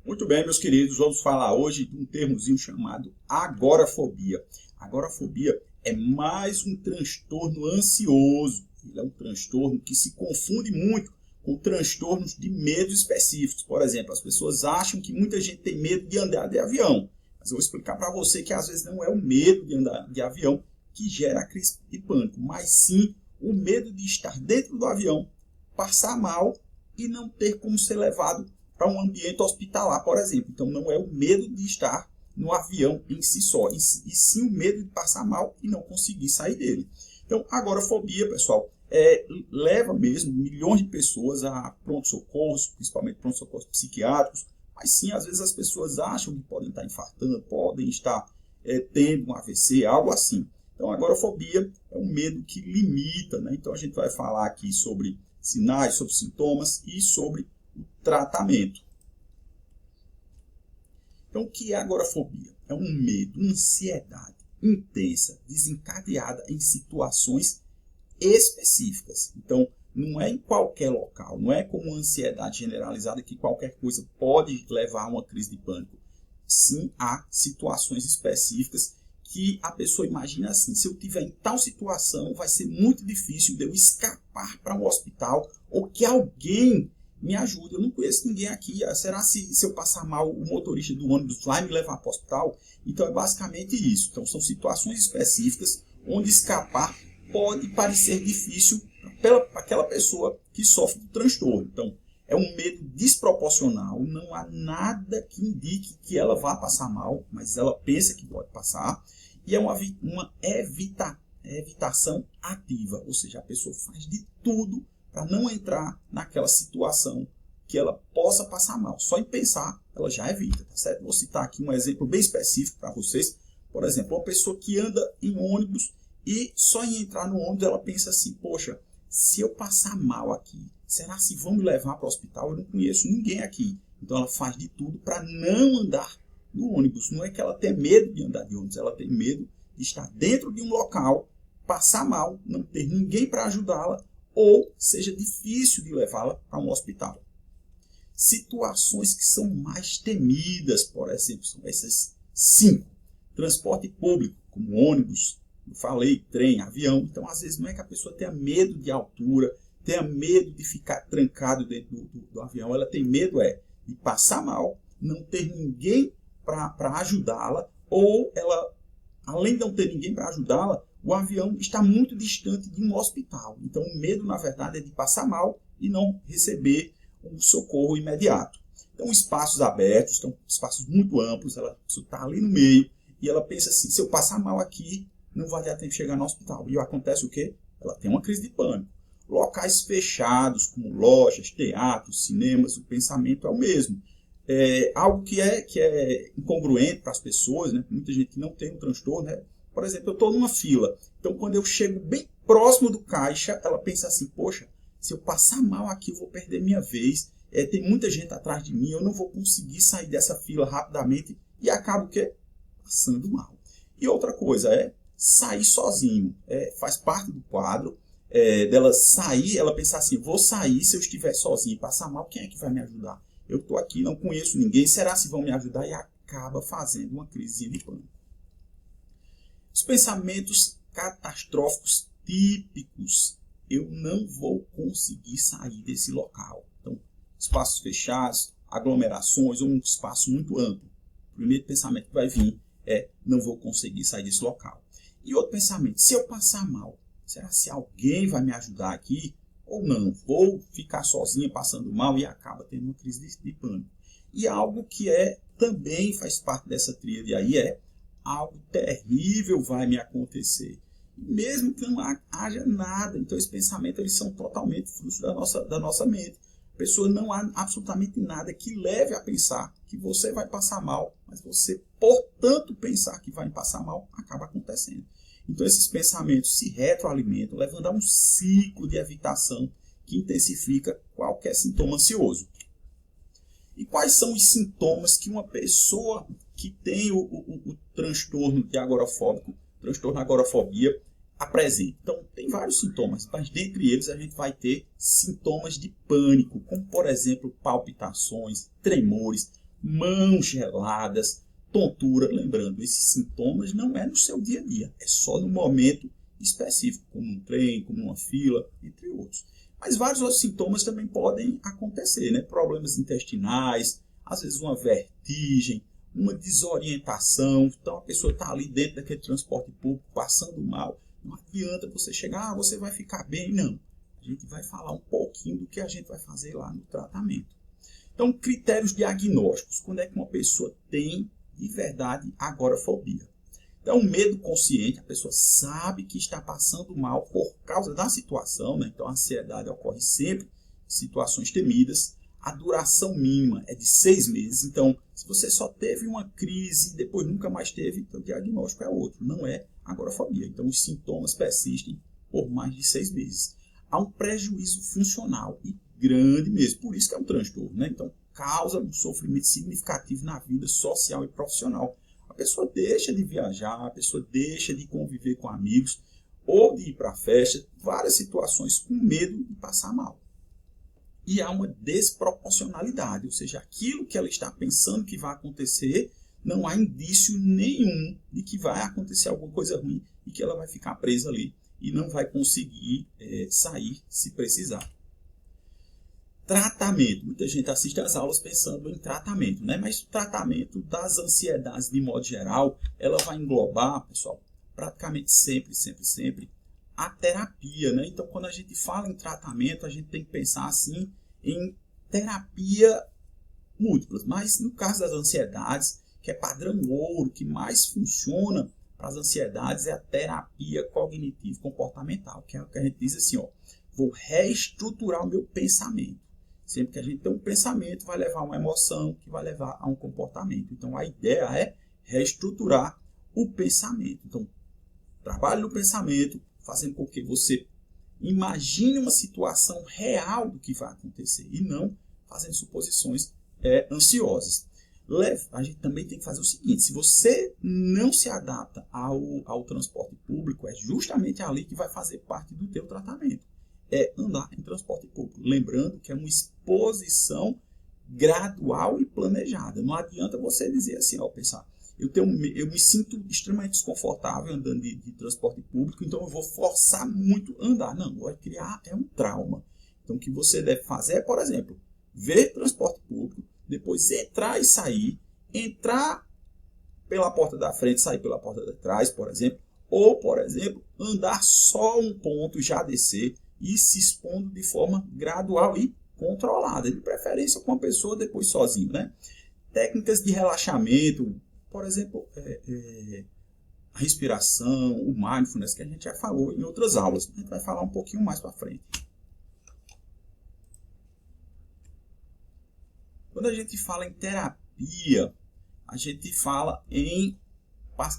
Muito bem, meus queridos, vamos falar hoje de um termozinho chamado agorafobia. Agorafobia é mais um transtorno ansioso. Ele é um transtorno que se confunde muito com transtornos de medo específicos. Por exemplo, as pessoas acham que muita gente tem medo de andar de avião. Mas eu vou explicar para você que às vezes não é o medo de andar de avião que gera a crise de pânico, mas sim o medo de estar dentro do avião, passar mal e não ter como ser levado para um ambiente hospitalar, por exemplo. Então não é o medo de estar no avião em si só, e sim o medo de passar mal e não conseguir sair dele. Então, agorafobia, pessoal, leva mesmo milhões de pessoas a pronto-socorros, principalmente pronto-socorros psiquiátricos, mas sim, às vezes as pessoas acham que podem estar infartando, podem estar tendo um AVC, algo assim. Então, a agorafobia é um medo que limita, né? Então, a gente vai falar aqui sobre sinais, sobre sintomas e sobre o tratamento. Então, o que é agorafobia? É um medo, uma ansiedade intensa, desencadeada em situações específicas. Então, não é em qualquer local, não é como uma ansiedade generalizada que qualquer coisa pode levar a uma crise de pânico. Sim, há situações específicas que a pessoa imagina assim: se eu tiver em tal situação, vai ser muito difícil de eu escapar para um hospital ou que alguém me ajude. Eu não conheço ninguém aqui. Será se eu passar mal, o motorista do ônibus vai me levar para o hospital? Então é basicamente isso. Então são situações específicas onde escapar pode parecer difícil para aquela pessoa que sofre do transtorno. Então é um medo desproporcional, não há nada que indique que ela vá passar mal, mas ela pensa que pode passar. E é uma evitação ativa, ou seja, a pessoa faz de tudo para não entrar naquela situação que ela possa passar mal. Só em pensar, ela já evita, tá certo? Vou citar aqui um exemplo bem específico para vocês. Por exemplo, uma pessoa que anda em ônibus e só em entrar no ônibus ela pensa assim: poxa, se eu passar mal aqui, será se vão me levar para o hospital? Eu não conheço ninguém aqui. Então ela faz de tudo para não andar no ônibus. Não é que ela tem medo de andar de ônibus, ela tem medo de estar dentro de um local, passar mal, não ter ninguém para ajudá-la, ou seja difícil de levá-la a um hospital. Situações que são mais temidas, por exemplo, são essas 5. Transporte público, como ônibus, eu falei, trem, avião. Então, às vezes, não é que a pessoa tenha medo de altura, tenha medo de ficar trancado dentro do avião. Ela tem medo de passar mal, não ter ninguém para ajudá-la, ou ela, além de não ter ninguém para ajudá-la, o avião está muito distante de um hospital. Então, o medo, na verdade, é de passar mal e não receber um socorro imediato. Então, espaços abertos, então, espaços muito amplos, ela está ali no meio e ela pensa assim: se eu passar mal aqui, não vai dar tempo de chegar no hospital. E acontece o quê? Ela tem uma crise de pânico. Locais fechados, como lojas, teatros, cinemas, o pensamento é o mesmo. Algo que é incongruente para as pessoas, né? Muita gente não tem um transtorno, né? Por exemplo, eu estou numa fila. Então, quando eu chego bem próximo do caixa, ela pensa assim: poxa, se eu passar mal aqui, eu vou perder minha vez. Tem muita gente atrás de mim, eu não vou conseguir sair dessa fila rapidamente e acabo passando mal. E outra coisa sair sozinho. Faz parte do quadro dela sair, ela pensar assim: vou sair, se eu estiver sozinho e passar mal, quem é que vai me ajudar? Eu estou aqui, não conheço ninguém, será se vão me ajudar? E acaba fazendo uma crise de pânico. Os pensamentos catastróficos típicos: eu não vou conseguir sair desse local. Então, espaços fechados, aglomerações ou um espaço muito amplo. O primeiro pensamento que vai vir não vou conseguir sair desse local. E outro pensamento: se eu passar mal, será se alguém vai me ajudar aqui? Ou não, vou ficar sozinha passando mal e acaba tendo uma crise de pânico. E algo que também faz parte dessa tríade aí algo terrível vai me acontecer, mesmo que não haja nada. Então, esses pensamentos eles são totalmente frutos da nossa mente. A pessoa não há absolutamente nada que leve a pensar que você vai passar mal, mas você, por tanto pensar que vai passar mal, acaba acontecendo. Então, esses pensamentos se retroalimentam, levando a um ciclo de evitação que intensifica qualquer sintoma ansioso. E quais são os sintomas que uma pessoa que tem o transtorno de transtorno agorafobia, apresenta? Então, tem vários sintomas, mas dentre eles a gente vai ter sintomas de pânico, como, por exemplo, palpitações, tremores, mãos geladas, tontura. Lembrando, esses sintomas não é no seu dia a dia, é só no momento específico, como um trem, como uma fila, entre outros. Mas vários outros sintomas também podem acontecer, né? Problemas intestinais, às vezes uma vertigem, uma desorientação. Então a pessoa está ali dentro daquele transporte público, passando mal. Não adianta você chegar, você vai ficar bem. Não. A gente vai falar um pouquinho do que a gente vai fazer lá no tratamento. Então, critérios diagnósticos. Quando é que uma pessoa tem, de verdade, agorafobia? Então, medo consciente, a pessoa sabe que está passando mal por causa da situação, né? Então, a ansiedade ocorre sempre em situações temidas. A duração mínima é de 6 meses. Então, se você só teve uma crise e depois nunca mais teve, então o diagnóstico é outro, não é agorafobia. Então, os sintomas persistem por mais de 6 meses. Há um prejuízo funcional e grande mesmo, por isso que é um transtorno, né? Então, causa um sofrimento significativo na vida social e profissional. A pessoa deixa de viajar, a pessoa deixa de conviver com amigos ou de ir para a festa, várias situações com medo de passar mal. E há uma desproporcionalidade, ou seja, aquilo que ela está pensando que vai acontecer, não há indício nenhum de que vai acontecer alguma coisa ruim e que ela vai ficar presa ali e não vai conseguir sair se precisar. Tratamento. Muita gente assiste às aulas pensando em tratamento, né? Mas o tratamento das ansiedades, de modo geral, ela vai englobar, pessoal, praticamente sempre, a terapia, né? Então, quando a gente fala em tratamento, a gente tem que pensar, assim, em terapia múltiplas. Mas, no caso das ansiedades, que é padrão ouro, que mais funciona para as ansiedades, é a terapia cognitivo-comportamental, que é o que a gente diz assim, ó, vou reestruturar o meu pensamento. Sempre que a gente tem um pensamento, vai levar a uma emoção, que vai levar a um comportamento. Então, a ideia é reestruturar o pensamento. Então, trabalhe no pensamento, fazendo com que você imagine uma situação real do que vai acontecer e não fazendo suposições ansiosas. A gente também tem que fazer o seguinte, se você não se adapta ao transporte público, é justamente ali que vai fazer parte do teu tratamento. É andar em transporte público. Lembrando que é uma exposição gradual e planejada. Não adianta você dizer assim, ó, pensar, eu me sinto extremamente desconfortável andando de transporte público, então eu vou forçar muito a andar. Não, vai criar um trauma. Então o que você deve fazer é, por exemplo, ver transporte público, depois entrar e sair, entrar pela porta da frente, sair pela porta de trás, por exemplo, ou, por exemplo, andar só um ponto, já descer, e se expondo de forma gradual e controlada, de preferência com uma pessoa, depois sozinho, né? Técnicas de relaxamento, por exemplo, a respiração, o mindfulness, que a gente já falou em outras aulas. A gente vai falar um pouquinho mais para frente. Quando a gente fala em terapia, a gente fala em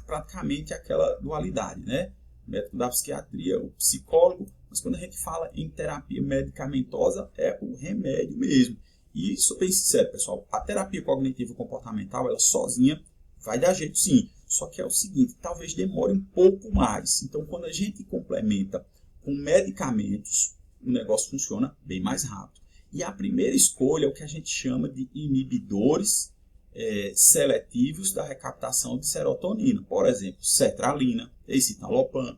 praticamente aquela dualidade, né? O médico da psiquiatria, o psicólogo, mas quando a gente fala em terapia medicamentosa, é o remédio mesmo. E isso, bem sincero, pessoal, a terapia cognitivo-comportamental, ela sozinha vai dar jeito sim. Só que é o seguinte, talvez demore um pouco mais. Então, quando a gente complementa com medicamentos, o negócio funciona bem mais rápido. E a primeira escolha é o que a gente chama de inibidores seletivos da recaptação de serotonina. Por exemplo, sertralina, escitalopram,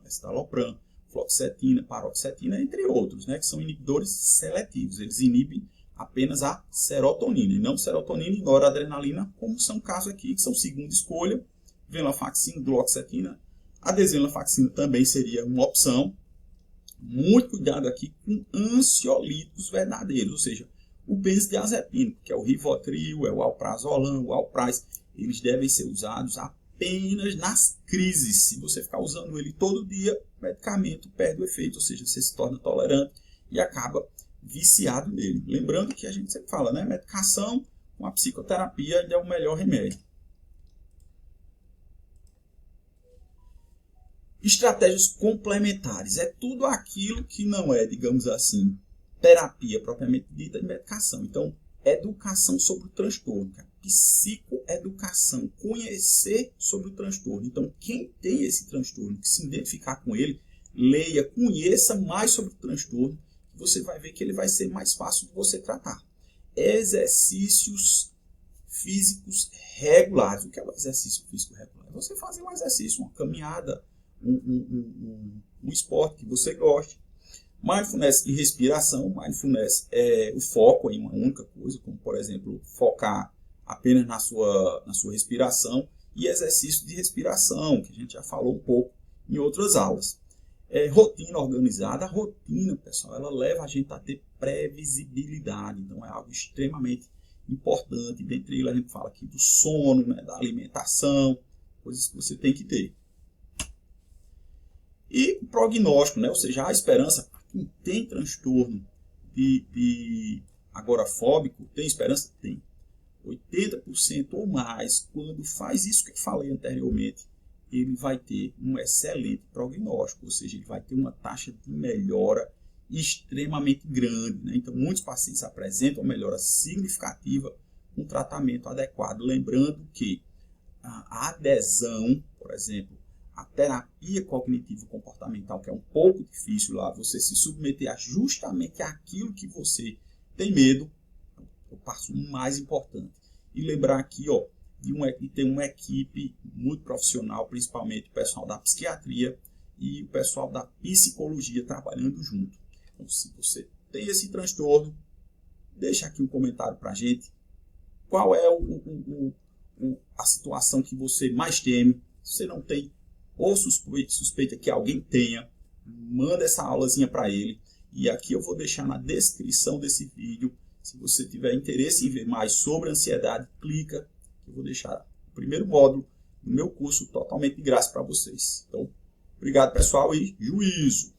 fluoxetina, paroxetina, entre outros, né, que são inibidores seletivos. Eles inibem apenas a serotonina, e não serotonina e noradrenalina, como são casos aqui, que são segunda escolha, venlafaxina, duloxetina. A desvenlafaxina também seria uma opção. Muito cuidado aqui com ansiolíticos verdadeiros, ou seja, o benzodiazepínico, que é o Rivotril, é o alprazolam, o Alpraz, eles devem ser usados apenas nas crises. Se você ficar usando ele todo dia, o medicamento perde o efeito, ou seja, você se torna tolerante e acaba viciado nele. Lembrando que a gente sempre fala, né? Medicação com a psicoterapia ainda é o melhor remédio. Estratégias complementares. É tudo aquilo que não é, digamos assim, terapia propriamente dita de medicação. Então, educação sobre o transtorno, cara. Psicoeducação, conhecer sobre o transtorno. Então, quem tem esse transtorno, que se identificar com ele, leia, conheça mais sobre o transtorno, você vai ver que ele vai ser mais fácil de você tratar. Exercícios físicos regulares. O que é o exercício físico regular? Você fazer um exercício, uma caminhada, um esporte que você goste. Mindfulness e respiração. Mindfulness é o foco em uma única coisa, como, por exemplo, focar apenas na sua respiração, e exercício de respiração, que a gente já falou um pouco em outras aulas. Rotina organizada. A rotina, pessoal, ela leva a gente a ter previsibilidade, então é algo extremamente importante. Dentre eles a gente fala aqui do sono, né, da alimentação, coisas que você tem que ter. E o prognóstico, né, ou seja, a esperança. Para quem tem transtorno de agorafóbico, tem esperança? Tem. 80% ou mais, quando faz isso que eu falei anteriormente, ele vai ter um excelente prognóstico, ou seja, ele vai ter uma taxa de melhora extremamente grande, né? Então, muitos pacientes apresentam uma melhora significativa com tratamento adequado. Lembrando que a adesão, por exemplo, a terapia cognitivo-comportamental, que é um pouco difícil lá, você se submeter a justamente aquilo que você tem medo, é o passo mais importante. E lembrar aqui, de ter uma equipe muito profissional, principalmente o pessoal da psiquiatria e o pessoal da psicologia trabalhando junto. Então, se você tem esse transtorno, deixa aqui um comentário para a gente. Qual é a situação que você mais teme? Se você não tem ou suspeita que alguém tenha, manda essa aulazinha para ele. E aqui eu vou deixar na descrição desse vídeo. Se você tiver interesse em ver mais sobre ansiedade, clica. Eu vou deixar o primeiro módulo do meu curso totalmente de graça para vocês. Então, obrigado, pessoal, e juízo!